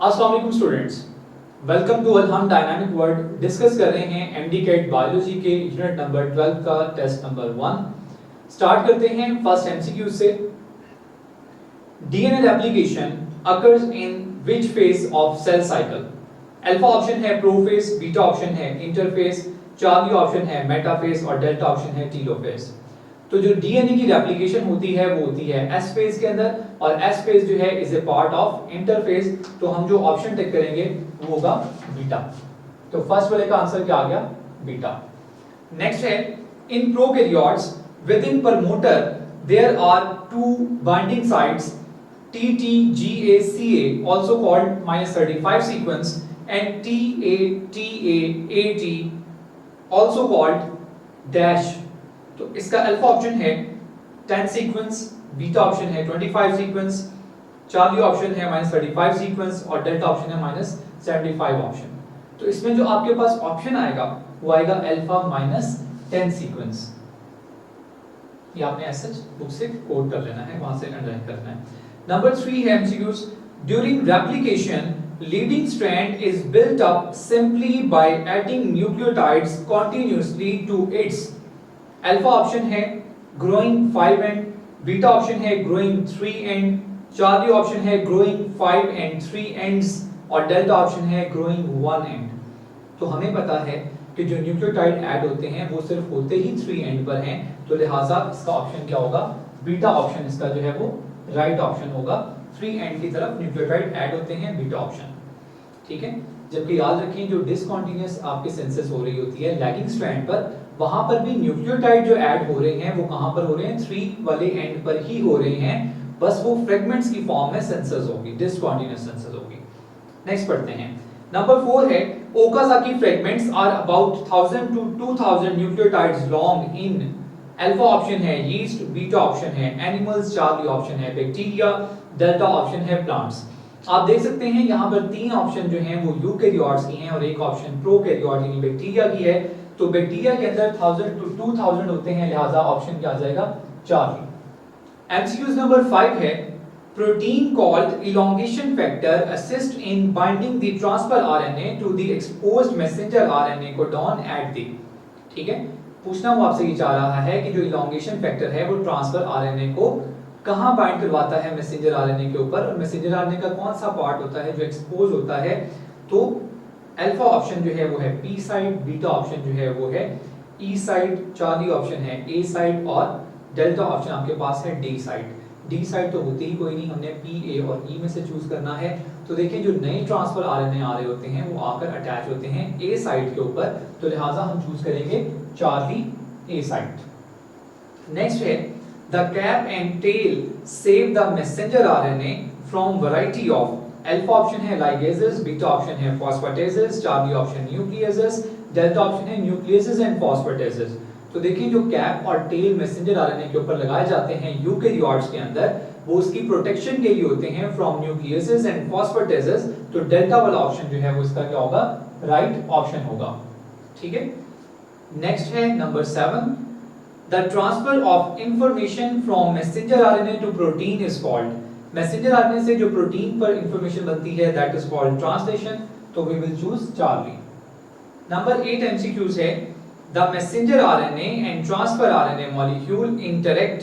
अस्सलाम वालेकुम students, welcome to हम डायनामिक वर्ल्ड डिस्कस कर रहे हैं एमडी कैट बायोलॉजी के यूनिट नंबर 12 का टेस्ट नंबर 1। स्टार्ट करते हैं फर्स्ट एमसीक्यू से। DNA replication occurs in which phase of cell cycle? Alpha option है प्रोफेज, बीटा ऑप्शन है इंटरफेज, चार्ली ऑप्शन है मेटाफेज और डेल्टा ऑप्शन है टीलोफेज। तो जो डीएनए की रेप्लिकेशन होती है वो होती है एस फेज के अंदर, और एस फेज जो है is a part of interphase. तो हम जो ऑप्शन टिक करेंगे वो होगा बीटा। तो फर्स्ट वाले का आंसर क्या आ गया? बीटा। नेक्स्ट है in prokaryotes within promoter there are two binding sites TTGACA also called -35 sequence and TATAAT also called dash। तो इसका अल्फा ऑप्शन है 10 सीक्वेंस, बीटा ऑप्शन है 25 सीक्वेंस, चार्ली ऑप्शन है -35 सीक्वेंस और delta option है -75 option. तो इसमें जो आपके पास ऑप्शन आएगा वो आएगा अल्फा -10 सीक्वेंस। ये आपने ऐसे बुक से कोड कर लेना है, वहां से अंडरलाइन करना है। नंबर 3 है MCQs. During replication leading strand is built up simply by adding nucleotides continuously to its alpha option है ग्रोइंग 5 एंड, बीटा ऑप्शन है ग्रोइंग 3 एंड, चार्ली ऑप्शन है ग्रोइंग 5 एंड 3 एंड्स और डेल्टा ऑप्शन है growing 1 and. तो हमें पता है कि जो न्यूक्लियोटाइड ऐड होते हैं वो सिर्फ होते ही 3 एंड पर हैं, तो लिहाजा इसका ऑप्शन क्या होगा? बीटा ऑप्शन इसका जो है वो राइट ऑप्शन होगा। 3 एंड की तरफ न्यूक्लियोटाइड ऐड होते हैं, बीटा ऑप्शन। ठीक है, जबकि याद रखें जो डिसकंटीन्यूअस आपकी सिंथेसिस हो रही होती है लैगिंग स्ट्रैंड पर, वहां पर भी न्यूक्लियोटाइड जो ऐड हो रहे हैं वो कहां पर हो रहे हैं? 3 वाले एंड पर ही हो रहे हैं, बस वो फ्रेगमेंट्स की फॉर्म में सिंथेसिस होगी, डिसकंटीन्यूअस सिंथेसिस होगी। नेक्स्ट पढ़ते हैं। नंबर 4 है Okazaki fragments are about 1000 to 2000 nucleotides long in. Alpha option है यीस्ट, बीटा ऑप्शन है एनिमल्स, चार्ली ऑप्शन है बैक्टीरिया, डेल्टा ऑप्शन है प्लांट्स। आप देख सकते हैं यहाँ पर 3 ऑप्शन जो हैं वो यूकैरियोट्स की हैं और एक ऑप्शन प्रोकैरियोट यानी बैक्टीरिया की है। तो बैक्टीरिया के अंदर 1000 to 2000 होते हैं, लिहाजा ऑप्शन क्या आ जाएगा? चार्ली। एमसीक्यूज नंबर 5 है protein called elongation factor assist in binding the transfer RNA to the exposed messenger RNA codon at the. ठीक है, पूछना वो आपसे ये चाह रहा है कि जो इलोंगेशन फैक्टर है वो ट्रांसफर आरएनए को कहां बाइंड करवाता है? मैसेंजर आरएनए के ऊपर। और मैसेंजर आरएनए का कौन सा पार्ट होता है जो एक्सपोज होता है? तो अल्फा ऑप्शन जो है वो है पी साइड, बीटा ऑप्शन जो है वो है ई साइड, चार्ली ऑप्शन है ए साइड और डेल्टा ऑप्शन आपके पास है डी साइड। डी साइड तो होती ही कोई नहीं, हमने पी, ए और ई में से चूज करना है। तो देखिए जो नए ट्रांसफर आरएनए आ रहे होते हैं वो आकर अटैच होते हैं ए साइड के ऊपर, तो लिहाजा हम चूज करेंगे चार्ली ए साइड। नेक्स्ट है the cap and tail save the messenger RNA from variety of। Alpha option है ligases, बीटा ऑप्शन है phosphatases, Charlie option nucleases, delta option है nucleases and phosphatases। तो देखिए जो कैप और टेल मैसेंजर आरएनए के ऊपर लगाए जाते हैं यूकैरियोट्स के अंदर, वो उसकी प्रोटेक्शन के लिए होते हैं फ्रॉम न्यूक्लियसेस एंड फॉस्फेटेसेस। तो डेल्टा वाला ऑप्शन जो है वो इसका क्या होगा? राइट ऑप्शन होगा। ठीक है, नेक्स्ट है number 7। The transfer of information from messenger RNA to protein is called। Messenger RNA से जो प्रोटीन पर इंफॉर्मेशन बनती है that is called translation। तो we will choose Charlie. Number 8 MCQs है the messenger RNA and transfer RNA molecule interact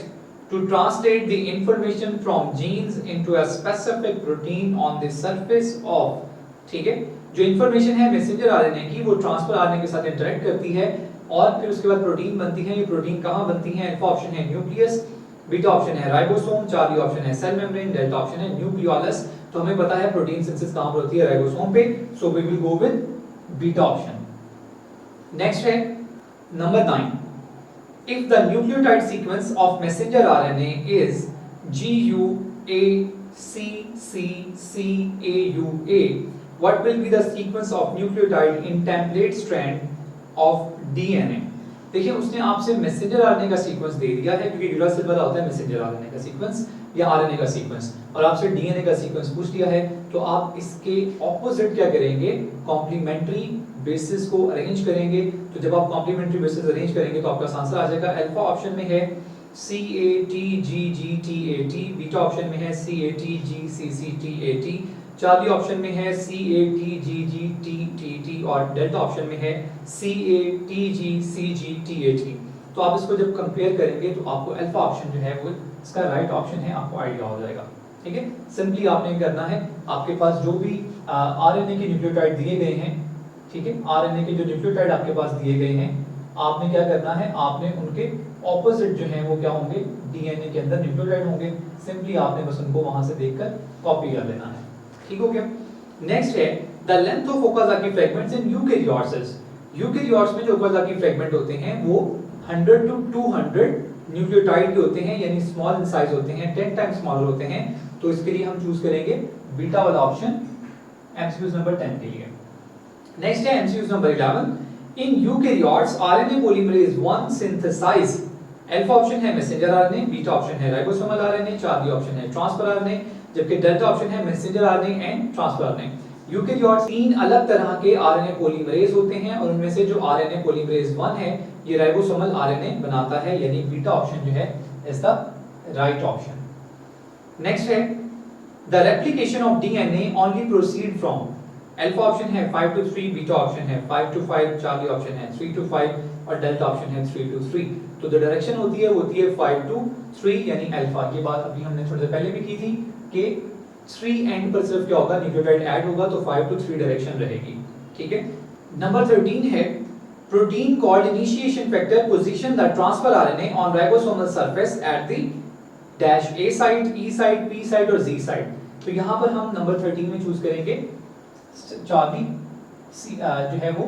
to translate the information from genes into a specific protein on the surface of। ठीक है, जो information है messenger RNA की वो transfer RNA के साथ interact करती है और फिर उसके बाद प्रोटीन बनती है। ये प्रोटीन कहां बनती है? अल्फा ऑप्शन है न्यूक्लियस, बीटा ऑप्शन है राइबोसोम, चार्ली ऑप्शन है सेल मेम्ब्रेन, डेल्टा ऑप्शन है न्यूक्लियोलस। तो हमें पता है प्रोटीन सिंथेसिस कहां पर होती है? राइबोसोम पे, so we will go with beta option. Next है number 9। If the nucleotide sequence of messenger RNA is GUACCCAUA, what will be the sequence of nucleotide in template strand of DNA। देखिए उसने आपसे messenger RNA का sequence दे दिया है, क्योंकि uracil वाला होता है मैसेंजर आरएनए का सीक्वेंस या आरएनए का सीक्वेंस, और आपसे डीएनए का सीक्वेंस पूछ लिया है। तो आप इसके ऑपोजिट क्या करेंगे? कॉम्प्लीमेंट्री बेसिस को अरेंज करेंगे। तो जब आप कॉम्प्लीमेंट्री बेसिस अरेंज करेंगे तो आपका आंसर आ जाएगा। अल्फा ऑप्शन में है CATGGTAT, बीटा ऑप्शन में है CATGCCTAT, चार्ली ऑप्शन में है CATGGTTT और डेल्टा ऑप्शन में है CATGCGTAT। तो आप इसको जब कंपेयर करेंगे तो आपको अल्फा ऑप्शन जो है वो इसका राइट ऑप्शन है, आपको आइडिया हो जाएगा। ठीक है, सिंपली आपने करना है, आपके पास जो भी आरएनए के न्यूक्लियोटाइड दिए गए हैं, ठीक है, आरएनए के जो न्यूक्लियोटाइड आपके पास दिए गए हैं, आपने क्या करना है, आपने उनके ऑपोजिट जो है वो क्या होंगे, डीएनए के अंदर न्यूक्लियोटाइड होंगे। सिंपली आपने बस उनको वहां से देखकर कॉपी कर लेना है। ठीक हो गया। नेक्स्ट है the length of Okazaki fragments in eukaryotes. Eukaryotes में जो ओकाजाकी फ्रैगमेंट होते हैं वो 100 to 200 न्यूक्लियोटाइड के होते हैं, यानी स्मॉल इन साइज होते हैं, 10 टाइम्स स्मॉलर होते हैं। तो इसके लिए हम चूज करेंगे बीटा वाला ऑप्शन एमसीक्यूज नंबर 10 के लिए। नेक्स्ट है MCQs number 11। In eukaryotes RNA polymerase 1 synthesize. Alpha option है मैसेंजर आरएनए, बीटा ऑप्शन है राइबोसोमल आरएनए, चार्ली ऑप्शन है ट्रांसफर आरएनए, जबकि डेल्टा ऑप्शन है messenger RNA and transfer RNA. Eukaryotes 3 अलग तरह के आरएनए पॉलीमरेज होते हैं और उनमें से जो आरएनए पॉलीमरेज 1 है ये राइबोसोमल आरएनए बनाता है, यानी बीटा ऑप्शन जो है is the right option. Next है the replication of DNA only proceed from. Alpha option है 5 to 3, बीटा ऑप्शन है 5 to 5, चार्ली ऑप्शन है 3 to 5 और डेल्टा ऑप्शन है 3 to 3। तो जो डायरेक्शन होती है 5 to 3 यानी अल्फा। ये बात अभी हमने थोड़ी देर पहले भी की थी कि 3 एंड पर सिर्फ क्या होगा, न्यूक्लियोटाइड ऐड होगा तो 5 to 3 डायरेक्शन रहेगी। ठीक है। नंबर 13 है protein called initiation factor position the transfer RNA on ribosomal surface at the dash A site, E site, P site और जी साइट। तो यहां पर हम नंबर 13 में चूज करेंगे चार्ली जो है वो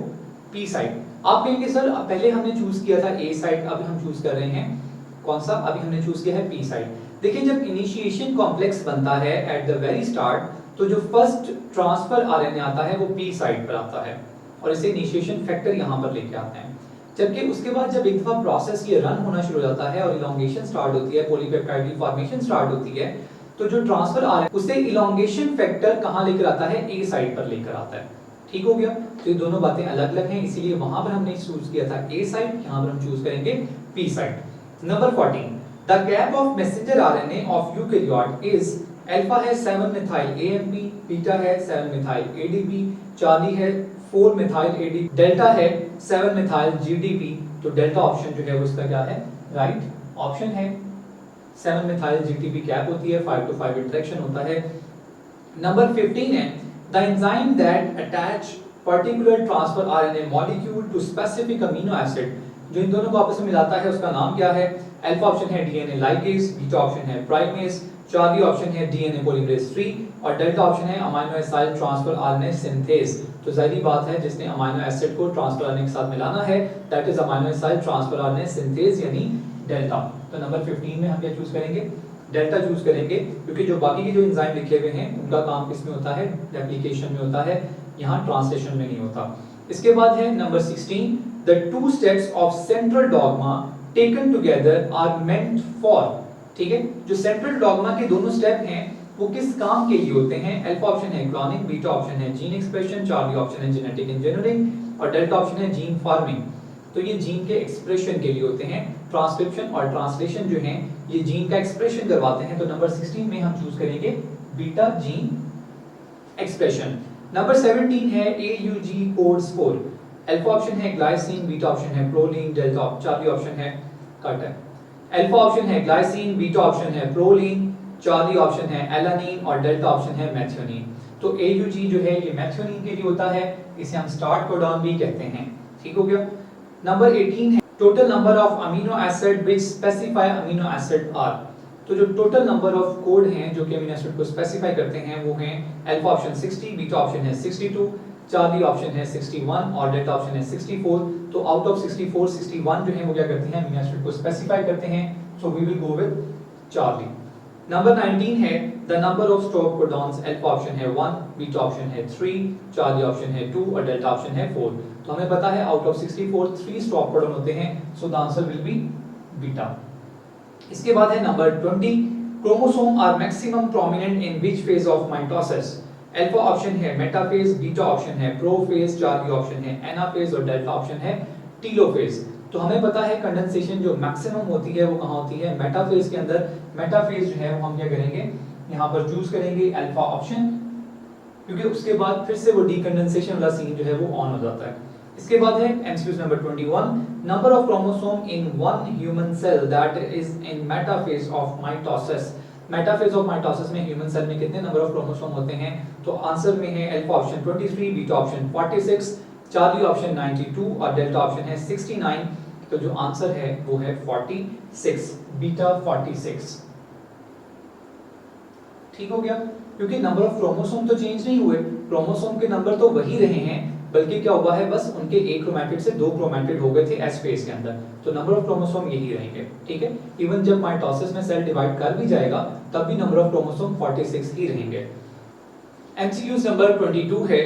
पी साइट। आप कहेंगे सर पहले हमने चूज किया था ए साइट, अब हम चूज कर रहे हैं कौन सा, अभी हमने चूज किया है पी साइट। देखिए जब इनिशिएशन कॉम्प्लेक्स बनता है एट द वेरी स्टार्ट, तो जो फर्स्ट ट्रांसफर आरएनए आता है वो पी साइट पर आता है और इसे इनिशिएशन फैक्टर यहां पर लेके आते हैं। जबकि उसके बाद जब एक दफा प्रोसेस ये रन होना शुरू हो जाता है और इलोंगेशन स्टार्ट होती है, पॉलीपेप्टाइड की फॉर्मेशन स्टार्ट होती है, तो जो ट्रांसफर आ रहा है उसे इलोंगेशन फैक्टर कहां लेकर आता है, ए साइड पर लेकर आता है। ठीक हो गया। तो ये दोनों बातें अलग अलग हैं, इसीलिए वहां पर हमने चूज किया था ए साइड, यहां पर हम चूज करेंगे P side. Number 14 the cap of messenger RNA of eukaryote is alpha है 7 मिथाइल एएमपी, बीटा है 7 मिथाइल एडीपी, चार्ली है 4 मिथाइल एडी, डेल्टा है 7 मिथाइल जीडीपी। तो डेल्टा ऑप्शन जो है वो इसका क्या है, राइट ऑप्शन है। 7 मिथाइल जीडीपी कैप होती है, 5 to 5 इंटरेक्शन होता है। नंबर 15 है the enzyme that attach particular transfer RNA molecule to specific amino acid. जो इन दोनों को आपस में मिलाता है उसका नाम क्या है। अल्फा ऑप्शन है डीएनए लाइगेज, बीटा ऑप्शन है प्राइमेज, चार्ली ऑप्शन है डीएनए पॉलीमरेज 3 और डेल्टा ऑप्शन है amino acid transfer RNA synthase. तो जाहिर बात है जिसने अमीनो एसिड को ट्रांसफर आरएनए के साथ मिलाना है that is amino acid transfer RNA synthase यानी डेल्टा। तो नंबर 15 में हम क्या चूज करेंगे, डेल्टा चूज करेंगे, क्योंकि जो बाकी के जो एंजाइम लिखे हुए हैं उनका काम किस में होता है, रेप्लिकेशन में होता है, यहाँ ट्रांसलेशन में नहीं होता। इसके बाद है number 16 the 2 steps of central dogma taken together are meant for. ठीक है, जो सेंट्रल डॉगमा के दोनों स्टेप हैं वो किस काम के लिए होते हैं। अल्फा ऑप्शन है क्लोनिंग, बीटा ऑप्शन है जीन एक्सप्रेशन, चार्ली ऑप्शन है जेनेटिक इंजीनियरिंग और डेल्टा ऑप्शन है जीन फार्मिंग। तो ये जीन के एक्सप्रेशन के लिए होते हैं। ट्रांसक्रिप्शन और ट्रांसलेशन जो है ये जीन का एक्सप्रेशन करवाते हैं। तो नंबर 16 में हम चूज करेंगे बीटा जीन एक्सप्रेशन। नंबर 17 है AUG codes for. Alpha option है ग्लाइसिन, बीटा ऑप्शन है प्रोलीन, डेल्टा चार्ली ऑप्शन है कट है। अल्फा ऑप्शन है ग्लाइसिन, बीटा ऑप्शन है प्रोलीन, चार्ली ऑप्शन है एलानिन और डेल्टा ऑप्शन है मेथियोनिन। तो AUG जो है ये मेथियोनिन के लिए होता है, इसे हम स्टार्ट कोडॉन भी कहते हैं। ठीक हो गया। नंबर 18 है total number of amino acid which specify amino acid are. तो जो टोटल नंबर ऑफ कोड हैं जो कि अमीनो एसिड को स्पेसिफाई करते हैं वो हैं अल्फा ऑप्शन 60, बीटा ऑप्शन है 62, चार्ली ऑप्शन है 61 और डेल्टा ऑप्शन है 64। तो आउट ऑफ 64 61 जो है वो क्या करते हैं, अमीनो एसिड को स्पेसिफाई करते हैं। So we will go with Charlie. Number 19 है the number of stop codons. Alpha option है 1, बीटा ऑप्शन है 3, चार्ली ऑप्शन है 2 और डेल्टा ऑप्शन है 4। तो हमें पता है आउट ऑफ 64 3 स्टॉप कोडॉन होते हैं, so the answer will be beta. इसके बाद है number 20 chromosome are maximum prominent in which phase of mitosis. Alpha option है मेटाफेज, बीटा ऑप्शन है प्रोफेज, चार्ली ऑप्शन है एनाफेज और डेल्टा ऑप्शन है टीलोफेज। तो हमें पता है कंडेंसेशन जो मैक्सिमम होती है वो कहां होती है, मेटाफेज के अंदर। मेटाफेज जो है वो हम क्या करेंगे, यहां पर चूज करेंगे अल्फा ऑप्शन क्योंकि उसके बाद फिर से वो डीकंडेंसेशन वाला सीन जो है वो ऑन हो जाता है। इसके बाद है MCQ number 21, number of chromosome in one human cell that is in metaphase of mitosis. Metaphase of mitosis में ह्यूमन सेल में कितने नंबर ऑफ क्रोमोसोम होते हैं? तो आंसर में है alpha option 23, beta option 46, Charlie option 92 और डेल्टा ऑप्शन है 69। तो जो आंसर है वो है 46, बीटा 46। ठीक हो गया, क्योंकि नंबर ऑफ क्रोमोसोम तो चेंज नहीं हुए, क्रोमोसोम के नंबर तो वही रहे हैं, बल्कि क्या हुआ है, बस उनके एक क्रोमैटिड से दो क्रोमैटिड हो गए थे एस फेज के अंदर, तो नंबर ऑफ क्रोमोसोम यही रहेंगे। ठीक है, इवन जब माइटोसिस में सेल डिवाइड कर भी जाएगा तब भी नंबर ऑफ क्रोमोसोम 46 ही रहेंगे। एमसीक्यू नंबर 22 है,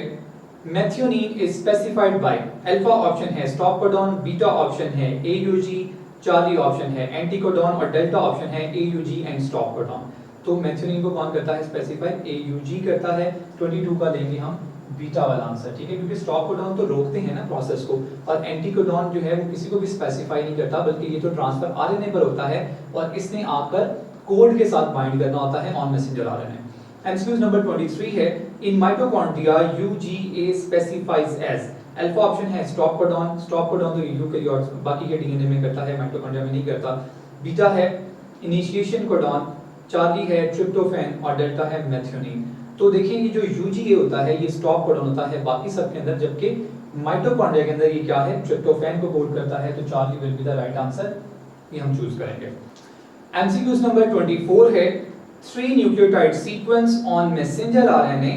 methionine is specified by, alpha option है स्टॉप कोडॉन, बीटा ऑप्शन है एयूजी, चार्ली ऑप्शन है एंटीकोडॉन और डेल्टा ऑप्शन है एयूजी एंड स्टॉप कोडॉन। तो मेथियोनीन को कौन करता है स्पेसिफाई? एयूजी करता है। 22 का लेंगे हम बीटा वाला आंसर। ठीक है, क्योंकि स्टॉप कोडॉन तो रोकते हैं ना प्रोसेस को, और एंटीकोडॉन जो है वो किसी को भी स्पेसिफाई नहीं करता, बल्कि ये तो ट्रांसफर आरएनए पर होता है और इसने आकर कोड के साथ बाइंड करना होता है on messenger RNA. MCQ number 23 है, in mitochondria UGA specifies as, alpha option है स्टॉप कोडॉन, स्टॉप कोडॉन तो यूकेरियोट्स बाकी के डीएनए में करता है, माइटोकॉन्ड्रिया में नहीं करता। बीटा है इनिशिएशन कोडॉन, चार्ली है ट्रिप्टोफैन और डेल्टा है मेथियोनीन। तो देखिए ये जो यूजीए होता है ये स्टॉप कोडॉन होता है बाकी सब के अंदर, जबकि माइटोकॉन्ड्रिया के अंदर ये क्या है, ट्रिप्टोफैन को कोड करता है, तो Charlie will be the right answer, ये हम चूज करेंगे। एमसीक्यू नंबर 24 है, 3 nucleotide sequence on messenger RNA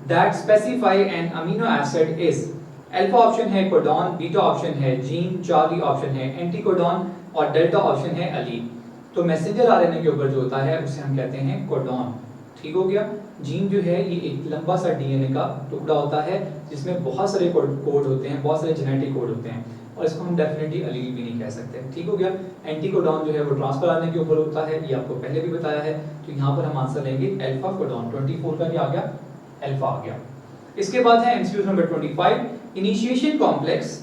that specify an amino acid is, alpha option है कोडॉन, बीटा ऑप्शन है जीन, चार्ली ऑप्शन है एंटीकोडॉन और डेल्टा ऑप्शन है अलीन। तो मैसेंजर आरएनए के ऊपर जो होता है उसे हम कहते हैं कोडॉन। ठीक हो गया। जीन जो है ये एक लंबा सा डीएनए का टुकड़ा होता है जिसमें बहुत सारे कोड होते हैं, बहुत सारे जेनेटिक कोड होते हैं, और इसको हम डेफिनेटली अलील भी नहीं कह सकते। ठीक हो गया। एंटीकोडॉन जो है वो ट्रांसफर आरएनए के ऊपर होता है, ये आपको पहले भी बताया है, तो यहाँ पर हम आंसर लेंगे अल्फा कोडॉन। 24 का क्या आ गया, अल्फा आ गया। इसके बाद है MCQ number 25, initiation complex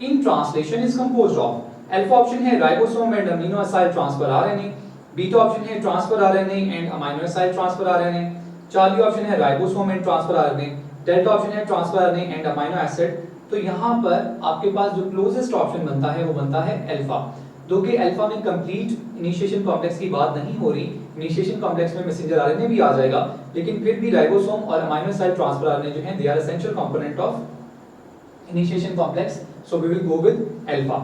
in translation is composed of, alpha option है ribosome and amino acid transfer RNA, beta option है transfer RNA and amino acid transfer RNA, Charlie option है ribosome and transfer RNA, delta option है transfer RNA and amino acid. तो यहाँ पर आपके पास जो closest option बनता है वो बनता है अल्फा। दो के अल्फा में कंप्लीट इनिशिएशन कॉम्प्लेक्स की बात नहीं हो रही, इनिशिएशन कॉम्प्लेक्स में मैसेंजर आरएनए भी आ जाएगा, लेकिन फिर भी राइबोसोम और अमीनो एसिड ट्रांसफर आरएनए जो हैं they are essential component of initiation complex, so we will go with alpha.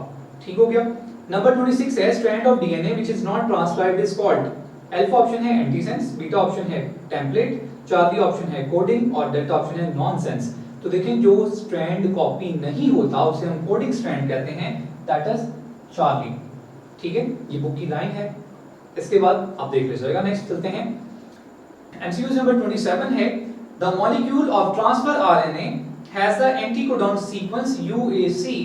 ठीक हो गया। नंबर 26 है, strand of DNA which is not transcribed is called, alpha option है एंटीसेंस, बीटा ऑप्शन है template, Charlie option है coding और delta option है nonsense. तो देखें जो स्ट्रैंड कॉपी नहीं होता उसे हम कोडिंग स्ट्रैंड कहते हैं, दैट इज चार्ली। ठीक है, ये बुक की लाइन है। इसके बाद आप देख लीजिएगा। नेक्स्ट चलते हैं, एमसीक्यू नंबर 27 है, the molecule of transfer RNA has the anticodon sequence UAC,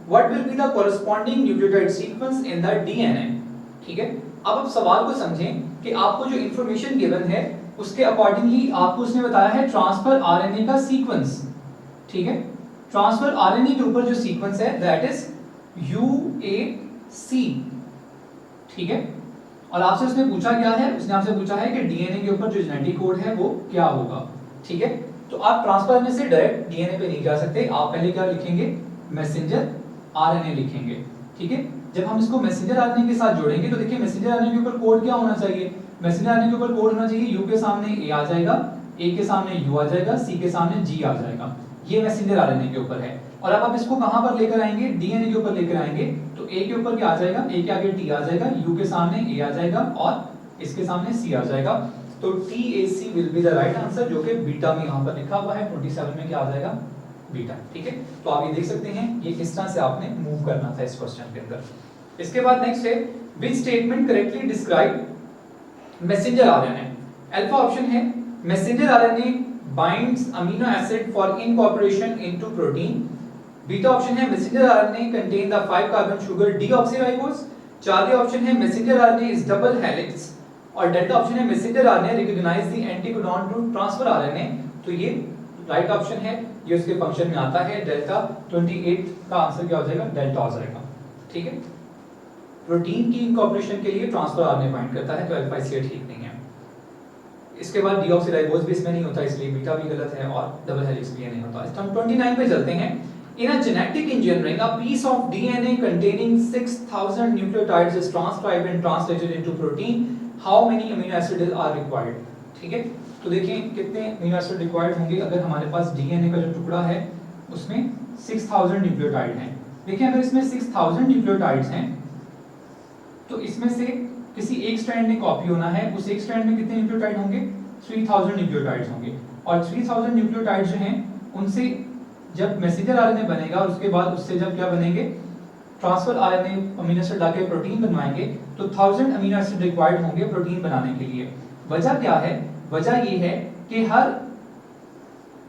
what will be the corresponding nucleotide sequence in the DNA. ठीक है, अब आप सवाल को समझें कि आपको जो इंफॉर्मेशन गिवन है उसके अकॉर्डिंगली आपको उसने बताया है ट्रांसफर आरएनए का सीक्वेंस। ठीक है, ट्रांसफर आरएनए के ऊपर जो सीक्वेंस है दैट इज यूएसी। ठीक है, और आपसे उसने पूछा क्या है, उसने आपसे पूछा है कि डीएनए के ऊपर जो जेनेटिक कोड है वो क्या होगा। ठीक है, तो आप ट्रांसफर आरएनए से डायरेक्ट डीएनए पे नहीं जा सकते, आप पहले क्या लिखेंगे, मैसेंजर आरएनए लिखेंगे। ठीक है, जब हम इसको मैसेंजर आरएनए के साथ जोड़ेंगे तो देखिए मैसेंजर आरएनए के ऊपर कोड क्या होना चाहिए, मैसेंजर आरएनए के ऊपर कोड होना चाहिए यू के सामने ए आ जाएगा, ए के सामने यू आ जाएगा, सी के सामने जी आ जाएगा, ये मैसेंजर आरएनए के ऊपर है। और अब आप इसको कहां पर लेकर आएंगे, डीएनए के ऊपर लेकर आएंगे, तो ए के ऊपर क्या आ जाएगा, ए के आगे टी आ जाएगा, यू के सामने ए आ जाएगा और इसके सामने सी आ जाएगा। तो TAC will be the right answer, जो कि बीटा में यहां पर लिखा हुआ है। 27 में क्या आ जाएगा, बीटा। ठीक है, तो आप ये देख सकते हैं ये किस तरह से आपने मूव करना था इस क्वेश्चन के अंदर। इसके बाद नेक्स्ट है, which statement correctly describe messenger RNA. Alpha option है messenger RNA binds amino acid for incorporation into protein, beta option है messenger RNA contain the 5 carbon sugar deoxyribose, Charlie option है messenger RNA is double helix और delta option है messenger RNA recognize the anticodon to transfer RNA। तो ये right option है, ये उसके function में आता है डेल्टा। 28 का आंसर क्या हो जाएगा, डेल्टा हो जाएगा। ठीक है, प्रोटीन की इनकॉर्पोरेशन के लिए ट्रांसफर आरएनए बाइंड करता है, तो अल्फा इसलिए ठीक नहीं है। इसके बाद डीऑक्सीराइबोज भी इसमें नहीं होता, इसलिए बीटा भी गलत है और डबल हेलिक्स भी नहीं होता। इस हम 29 पे चलते हैं। In a genetic engineering, a piece of DNA containing 6000 nucleotides is transcribed and translated into protein. How many amino acids are required? ठीक है, तो देखिए कितने अमीनो एसिड रिक्वायर्ड होंगे अगर हमारे पास डीएनए का जो टुकड़ा है उसमें 6000 न्यूक्लियोटाइड हैं। देखिए अगर इसमें 6000 न्यूक्लियोटाइड्स हैं तो इसमें से किसी एक स्ट्रैंड में कॉपी होना है, उस एक स्ट्रैंड में कितने न्यूक्लियोटाइड होंगे? 3000 न्यूक्लियोटाइड्स होंगे। और 3000 न्यूक्लियोटाइड्स जो हैं उनसे जब मैसेंजर आरएनए बनेगा उसके बाद उससे जब क्या बनेंगे, ट्रांसफर आरएनए अमीनो एसिड लाके प्रोटीन बनवाएंगे, तो 1000 अमीनो एसिड रिक्वायर्ड होंगे प्रोटीन बनाने के लिए। वजह क्या है? वजह ये है कि हर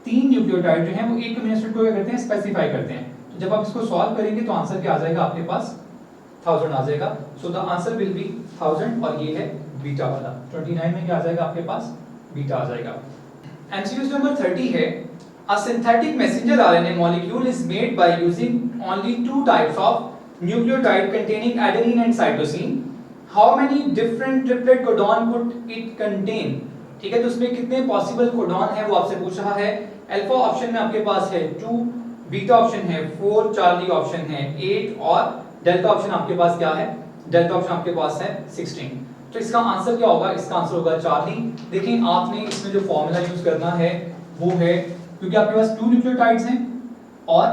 3 न्यूक्लियोटाइड जो हैं वो एक अमीनो एसिड को क्या करते हैं, स्पेसिफाई करते हैं। तो जब आप इसको सॉल्व करेंगे तो आंसर क्या आ जाएगा आपके पास? 1000 आ जाएगा। सो द आंसर विल बी 1000 और ये है बीटा वाला। 29 में क्या आ जाएगा आपके पास? बीटा आ जाएगा। एमसीक्यू नंबर 30 है, a synthetic messenger RNA molecule is made by using only 2 types of nucleotide containing adenine and cytosine. How many different triplet codon could it contain? ठीक है, तो उसमें कितने पॉसिबल कोडॉन है वो आपसे पूछ रहा है। अल्फा ऑप्शन में आपके पास है 2, बीटा ऑप्शन है 4, चार्ली ऑप्शन है 8 और डेल्टा ऑप्शन आपके पास क्या है? डेल्टा ऑप्शन आपके पास है 16। तो इसका आंसर क्या होगा? इसका आंसर होगा चार्ली। देखिए आपने इसमें जो फॉर्मूला यूज करना है वो है, क्योंकि आपके पास 2 न्यूक्लियोटाइड्स हैं और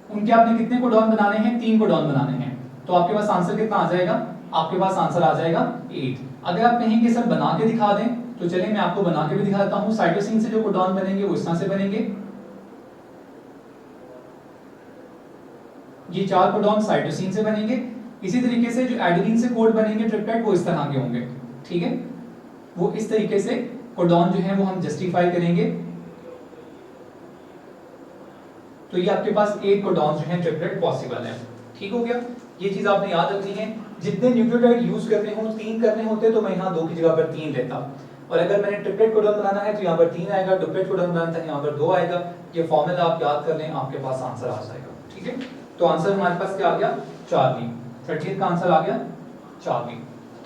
उनके आपने कितने कोडॉन बनाने हैं? 3 कोडॉन बनाने हैं। तो आपके पास आंसर कितना आ जाएगा? आपके पास आंसर आ जाएगा 8। अगर आप कहेंगे सर बना के दिखा दें तो चलिए मैं आपको बना के भी दिखाता हूं। साइटोसिन से जो कोडॉन बनेंगे वो इस तरह से बनेंगे, ये 4 कोडॉन साइटोसिन से बनेंगे। इसी तरीके से जो एडेनिन से कोड बनेंगे ट्रिपलेट वो इस तरह के होंगे। ठीक है, वो इस तरीके से कोडॉन जो है वो हम जस्टिफाई करेंगे। तो ये आपके पास 8 कोडॉन जो है ट्रिपलेट पॉसिबल है। ठीक हो गया, ये चीज आपने याद रखनी है। जितने न्यूक्लियोटाइड यूज करने हो 3 करने होते तो मैं यहाँ 2 की जगह पर 3 लेता, और अगर मैंने ट्रिपलेट कोडॉन बनाना है तो यहाँ पर 3 आएगा, डुप्लेट कोडॉन बनाना है यहाँ पर 2 आएगा। ये फॉर्मूला आप याद कर लें, आपके पास आंसर आ जाएगा। ठीक है, तो आंसर हमारे पास क्या आ गया? चार्ली। 30 का आंसर आ गया चार्ली।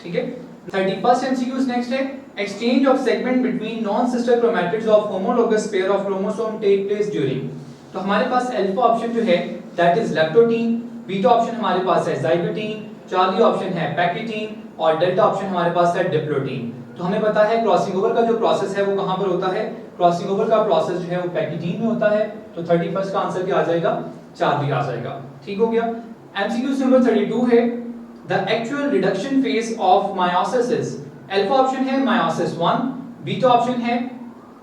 ठीक है, 31st एमसीक्यू नेक्स्ट है, exchange of segment between non sister chromatids of homologous pair of chromosome take place during. तो हमारे पास अल्फा ऑप्शन जो है that is leptotene, beta option हमारे पास है ज़ाइगोटीन, चार्ली ऑप्शन है पैक्टिन और डेल्टा ऑप्शन हमारे पास है डिप्लोटीन। तो हमें पता है क्रॉसिंग ओवर का जो प्रोसेस है वो कहां पर होता है? क्रॉसिंग ओवर का प्रोसेस जो है वो पैक्टिन में होता है। तो 31st का आंसर क्या आ जाएगा? चार्ली आ जाएगा। ठीक हो गया। एमसीक्यू नंबर 32 है, the actual reduction phase of meiosis is. Alpha option है मायोसिस 1, बीटा ऑप्शन है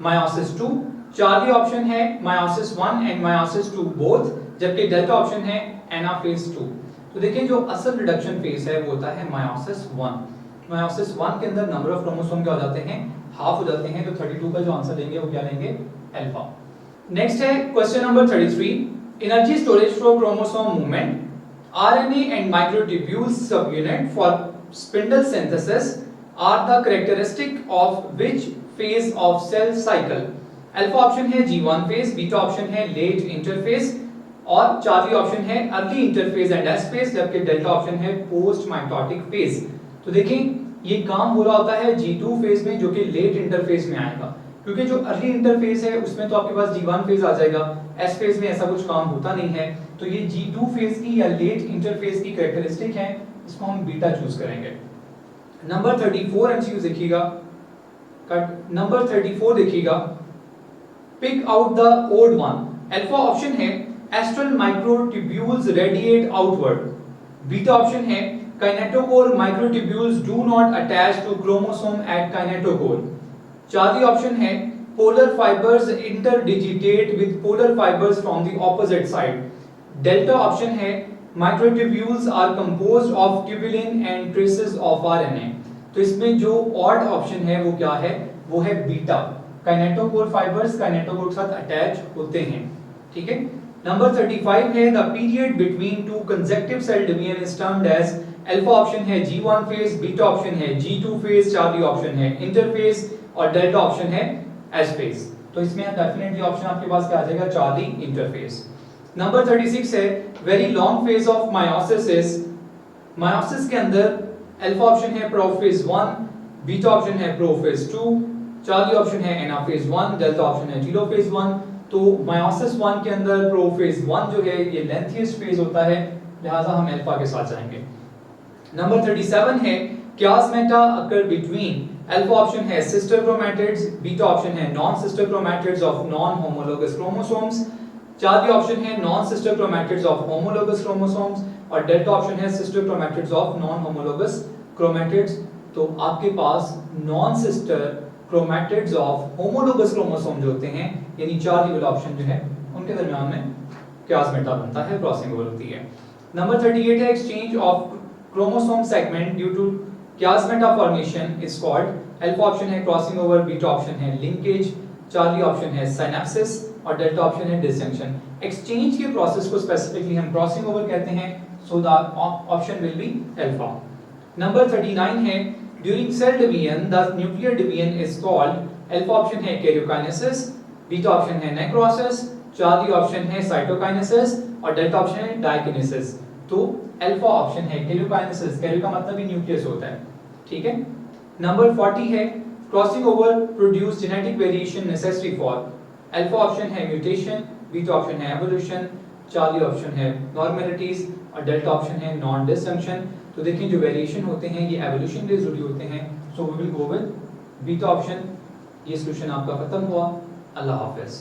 मायोसिस 2, चार्ली ऑप्शन है मायोसिस 1 एंड मायोसिस 2 बोथ, जबकि डेल्टा ऑप्शन है एनाफेज 2। तो देखिए जो असल रिडक्शन फेज है वो होता है मायोसिस 1। मायोसिस 1 के अंदर नंबर ऑफ क्रोमोसोम क्या हो जाते हैं? हाफ हो जाते हैं। तो 32 का जो आंसर लेंगे वो क्या लेंगे? अल्फा। नेक्स्ट है question number 33, energy storage for chromosome movement, RNA and microtubules subunit for spindle synthesis are the characteristic of which phase of cell cycle. Alpha option है G1 फेज, बीटा ऑप्शन है late interphase और Charlie option है early interphase and S phase, जबकि delta option है post mitotic phase. तो देखिए ये काम हो रहा होता है G2 फेज में, जो कि लेट इंटरफेज में आएगा, क्योंकि जो अर्ली इंटरफेज है उसमें तो आपके पास G1 फेज आ जाएगा, एस फेज में ऐसा कुछ काम होता नहीं है। तो ये G2 फेज की या लेट इंटरफेज की कैरेक्टरिस्टिक है, इसको हम बीटा चूज करेंगे। नंबर 34 एमसीक्यू देखिएगा, कट नंबर 34 देखिएगा, pick out the odd one. Alpha option है astral microtubules radiate outward, beta option है kinetochore microtubules do not attach to chromosome at kinetochore, Charlie option है polar fibres interdigitate with polar fibres from the opposite side, delta option है microtubules are composed of tubulin and traces of RNA. तो इसमें जो odd option है वो क्या है? वो है बीटा, काइनेटोकोर फाइबर्स काइनेटोकोर के साथ अटैच होते हैं। ठीक है, नंबर 35 है, the period between two consecutive cell division is termed as. Alpha option है G1 फेज, बीटा ऑप्शन है G2 फेज, चार्ली ऑप्शन है इंटरफेज और डेल्टा ऑप्शन है एस फेज। तो इसमें डेफिनेटली ऑप्शन आपके पास क्या आ जाएगा? Charlie interphase. नंबर 36 है, very long phase of meiosis is. Meiosis के अंदर अल्फा ऑप्शन है प्रोफेज 1, बीटा ऑप्शन है प्रोफेज 2, चार्ली ऑप्शन है एनाफेज 1, डेल्टा ऑप्शन है टेलोफेज 1। तो मायोसिस 1 के अंदर प्रोफेज 1 जो है ये लेंथीएस्ट फेज होता है, लिहाजा हम अल्फा के साथ जाएंगे। नंबर 37 है chiasmata occur between, alpha option है सिस्टर क्रोमैटिड्स, बीटा ऑप्शन है non sister chromatids of non homologous chromosomes, Charlie option है non sister chromatids of homologous chromosomes और डेल्टा ऑप्शन है sister chromatids of non homologous chromatids. तो आपके पास non sister chromatids of homologous chromosome जो होते हैं यानी चार्ली वाला ऑप्शन जो है उनके दरमियान में क्लासमेटा बनता है, क्रॉसिंग ओवर होती है। नंबर 38 है exchange of chromosome segment due to chiasmata formation is called, alpha option है क्रॉसिंग ओवर, बीटा ऑप्शन है लिंकेज, चार्ली ऑप्शन है सिनेप्सिस और डेल्टा ऑप्शन है डिसजंक्शन। एक्सचेंज के प्रोसेस को स्पेसिफिकली हम क्रॉसिंग ओवर कहते हैं, so the option will be alpha. Number 39 है during cell division the nuclear division is called, alpha option है कैरियोकाइनेसिस, बीटा ऑप्शन है नेक्रोसिस, चार्ली ऑप्शन है साइटोकाइनेसिस और डेल्टा ऑप्शन है डायकिनेसिस। तो अल्फा ऑप्शन है कैरियोकाइनेसिस, कैरियो का मतलब ही न्यूक्लियस होता है, ठीक है। नंबर 40 है crossing over produce genetic variation necessary for, alpha option है म्यूटेशन, बीटा ऑप्शन है एवोल्यूशन, चार्ली ऑप्शन है नॉर्मेलिटीज और डेल्टा ऑप्शन है नॉन डिसजंक्शन। तो देखिए जो वेरिएशन होते हैं ये एवोल्यूशन के जरूरी होते हैं, so we will go with beta option. ये सॉल्यूशन आपका खत्म हुआ। अल्लाह हाफिज़।